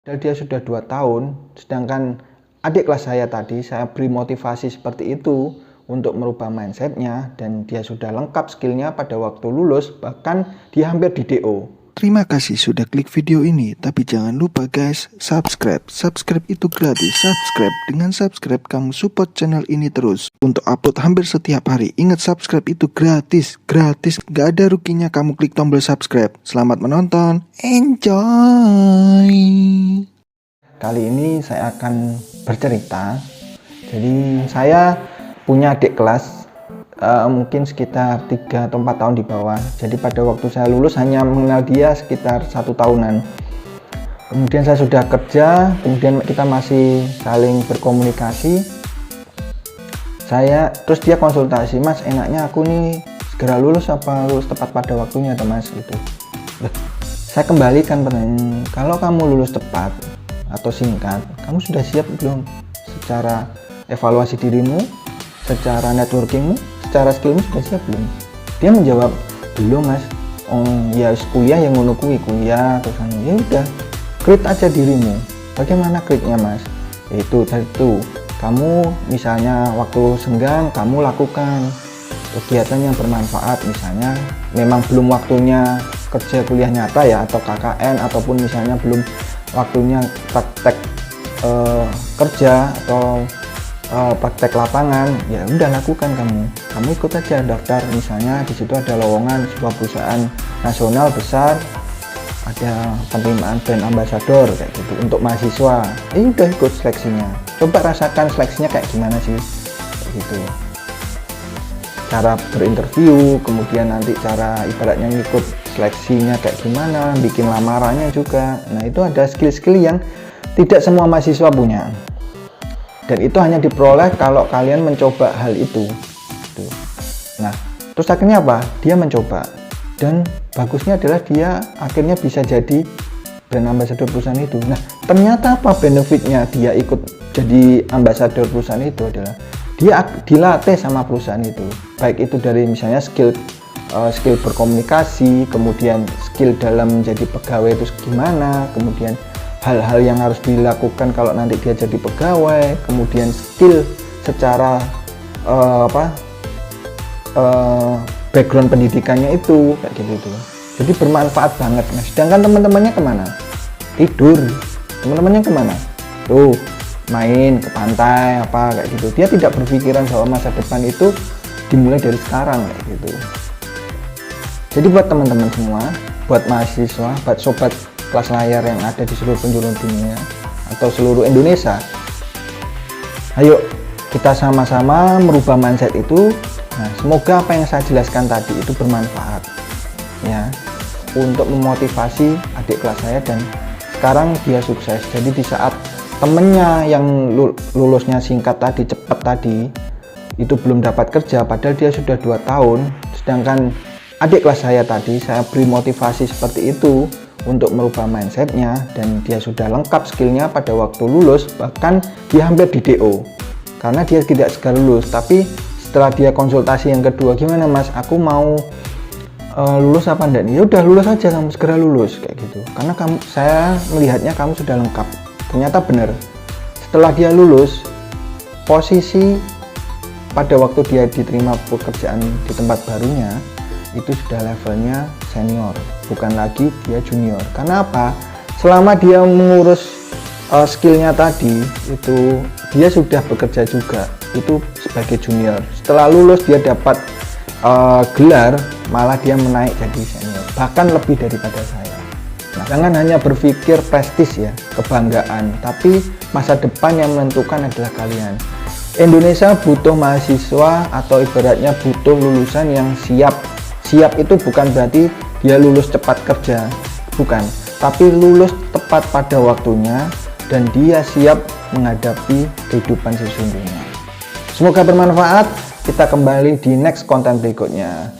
Dan dia sudah 2 tahun, sedangkan adik kelas saya tadi, saya beri motivasi seperti itu untuk merubah mindsetnya, dan dia sudah lengkap skillnya pada waktu lulus, bahkan dia hampir di DO. Terima kasih sudah klik video ini, tapi jangan lupa guys, subscribe. Subscribe itu gratis. Subscribe, dengan subscribe kamu support channel ini terus untuk upload hampir setiap hari. Ingat, subscribe itu gratis, gak ada ruginya kamu klik tombol subscribe. Selamat menonton, enjoy. Kali ini saya akan bercerita. Jadi saya punya adik kelas, mungkin sekitar 3 atau 4 tahun di bawah. Jadi pada waktu saya lulus hanya mengenal dia sekitar 1 tahunan. Kemudian saya sudah kerja, kemudian kita masih saling berkomunikasi. Terus dia konsultasi, "Mas, enaknya aku nih segera lulus apa lulus tepat pada waktunya atau Mas?" gitu. Saya kembalikan pertanyaan, kalau kamu lulus tepat atau singkat, kamu sudah siap belum secara evaluasi dirimu, secara networkingmu, secara skillmu sudah siap belum? Dia menjawab, "Belum Mas, ya kuliah yang ngono kuliah terus ya udah, create aja dirimu." Bagaimana create-nya Mas? Yaitu tadi itu, kamu misalnya waktu senggang kamu lakukan kegiatan yang bermanfaat, misalnya memang belum waktunya kerja kuliah nyata ya, atau KKN, ataupun misalnya belum waktunya praktek kerja atau praktek lapangan, ya udah lakukan kamu ikut aja daftar, misalnya di situ ada lowongan sebuah perusahaan nasional besar, ada penerimaan brand ambassador kayak gitu untuk mahasiswa, udah ikut seleksinya, coba rasakan seleksinya kayak gimana sih kayak gitu, cara berinterview, kemudian nanti cara ibaratnya ngikut seleksinya kayak gimana, bikin lamarannya juga. Nah itu ada skill-skill yang tidak semua mahasiswa punya, dan itu hanya diperoleh kalau kalian mencoba hal itu. Nah terus akhirnya apa? Dia mencoba, dan bagusnya adalah dia akhirnya bisa jadi brand ambassador perusahaan itu. Nah ternyata apa benefitnya dia ikut jadi ambassador perusahaan itu adalah dia dilatih sama perusahaan itu, baik itu dari misalnya skill berkomunikasi, kemudian skill dalam menjadi pegawai itu gimana, kemudian hal-hal yang harus dilakukan kalau nanti dia jadi pegawai, kemudian skill secara background pendidikannya itu kayak gitu. Jadi bermanfaat banget. Nah, sedangkan teman-temannya kemana? Tidur. Teman-temannya kemana? Tuh main ke pantai apa kayak gitu. Dia tidak berpikiran bahwa masa depan itu dimulai dari sekarang kayak gitu. Jadi buat teman-teman semua, buat mahasiswa, buat sobat kelas layar yang ada di seluruh penjuru dunia atau seluruh Indonesia, ayo kita sama-sama merubah mindset itu. Nah, semoga apa yang saya jelaskan tadi itu bermanfaat ya, untuk memotivasi adik kelas saya, dan sekarang dia sukses. Jadi di saat temennya yang lulusnya singkat tadi, cepat tadi, itu belum dapat kerja padahal dia sudah 2 tahun, sedangkan adik kelas saya tadi, saya beri motivasi seperti itu untuk merubah mindsetnya, dan dia sudah lengkap skillnya pada waktu lulus, bahkan dia hampir di DO karena dia tidak segera lulus. Tapi setelah dia konsultasi yang kedua, "Gimana Mas, aku mau lulus apa enggak nih?" "Ya udah lulus aja, kamu segera lulus," kayak gitu, karena saya melihatnya kamu sudah lengkap. Ternyata benar, setelah dia lulus, posisi pada waktu dia diterima pekerjaan di tempat barunya itu sudah levelnya senior, bukan lagi dia junior. Karena apa? Selama dia mengurus skillnya tadi itu, dia sudah bekerja juga itu sebagai junior. Setelah lulus dia dapat gelar, malah dia menaik jadi senior, bahkan lebih daripada saya. Nah, jangan hanya berpikir prestis ya, kebanggaan, tapi masa depan yang menentukan adalah kalian. Indonesia butuh mahasiswa, atau ibaratnya butuh lulusan yang siap. Siap itu bukan berarti dia lulus cepat kerja, bukan, tapi lulus tepat pada waktunya dan dia siap menghadapi kehidupan sesungguhnya. Semoga bermanfaat. Kita kembali di next konten berikutnya.